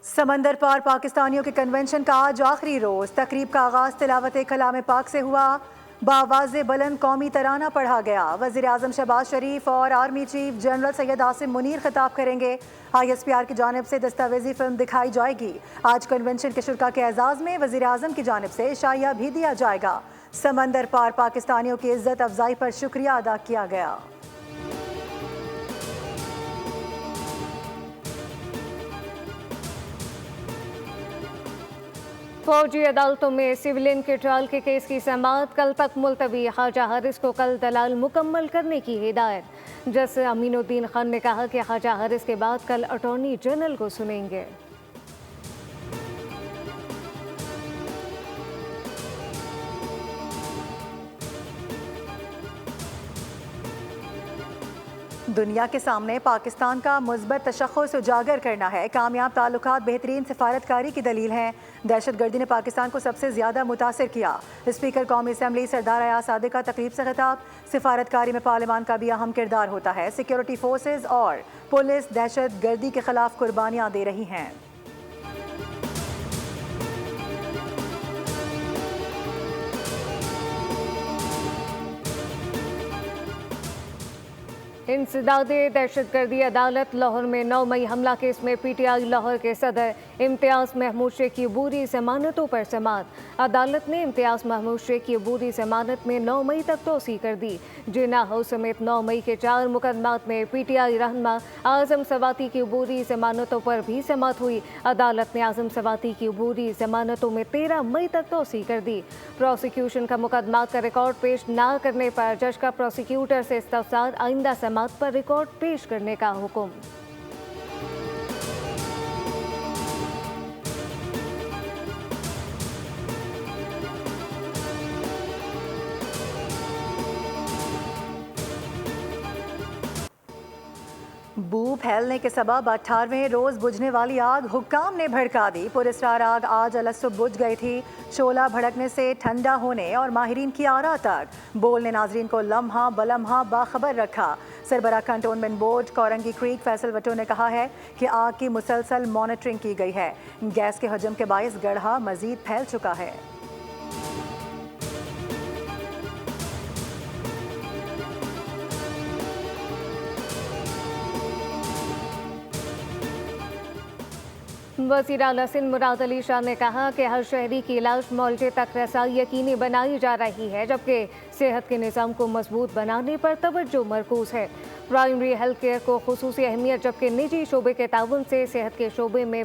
समंदर पार पाकिस्तानियों के कन्वेंशन का आज आखिरी रोज। तकरीब का आगाज तिलावत कलाम पाक से हुआ। बावाज़े बुलंद कौमी तराना पढ़ा गया। वज़ीर आज़म शहबाज शरीफ और army chief general Syed Asim Munir खिताब करेंगे। ISPR की जानिब से दस्तावेजी फिल्म दिखाई जाएगी। आज कन्वेंशन के शुरा के एजाज़ में वज़ीर आज़म की जानिब से शाइया भी दिया जाएगा। समंदर पार पाकिस्तानियों की इज्जत अफजाई पर शुक्रिया अदा किया गया। फौजी अदालतों में सिविलियन के ट्रायल के केस की समाअत कल तक मुलतवी। ख्वाजा हारिस को कल दलाल मुकम्मल करने की हिदायत। जस्टिस अमीनुद्दीन खान ने कहा कि ख्वाजा हारिस के बाद कल अटॉर्नी जनरल को सुनेंगे। दुनिया के सामने पाकिस्तान का मुस्बत तशख़्ख़ुस उजागर करना है। कामयाब ताल्लुकात बेहतरीन सिफारतकारी की दलील हैं। दहशतगर्दी ने पाकिस्तान को सबसे ज़्यादा मुतासर किया। स्पीकर कौमी असम्बली सरदार अयाज सादिक का तकरीब से खिताब। सिफारतकारी में पार्लियामान का भी अहम किरदार होता है। सिक्योरिटी फोर्सेज और पुलिस दहशत गर्दी के खिलाफ कुर्बानियाँ दे रही हैं। इंसदादे दहशतगर्दी अदालत लाहौर में 9 मई हमला केस में PTI लाहौर के सदर इम्तियाज़ महमूद शेख की अबूरी जमानतों पर समाअत। अदालत ने इम्तियाज़ महमूद शेख की अबूरी जमानत में 9 मई तक तोसी कर दी। जिन्ना हाउस समेत 9 मई के 4 मुकदमात में PTI रहनुमा आज़म सवाती की अबूरी जमानतों पर भी समाअत हुई। अदालत ने आज़म सवाती की अबूरी जमानतों में 13 मई तक तोसी कर दी। प्रोसिक्यूशन का मुकदमात का रिकॉर्ड पेश न करने पर जज का प्रोसिक्यूटर से इस्तफसार आइंदा समाअत पर रिकॉर्ड पेश करने का हुक्म। बू फैलने के सबब 18वें रोज बुझने वाली आग हुक्काम ने भड़का दी। पुरस्कार आग आज अलसुब बुझ गई थी। शोला भड़कने से ठंडा होने और माहिरीन की आरा तक बोल ने नाजरीन को लम्हा बलम्हा बाखबर रखा। सरबरा cantonment board Korangi Creek Faisal वटो ने कहा है कि आग की मुसलसल मॉनिटरिंग की गई है। गैस के हजम के बायस गढ़ा मजीद फैल चुका है। वज़ीर आला सिंध मुराद अली शाह ने कहा कि हर शहरी की इलाज मुआवजे तक रसाई यकीनी बनाई जा रही है, जबकि सेहत के निज़ाम को मजबूत बनाने पर तवज्जो मरकूज है। प्राइमरी हेल्थ केयर को खुसूसी अहमियत, जबकि निजी शोबे के ताउन से सेहत के शोबे में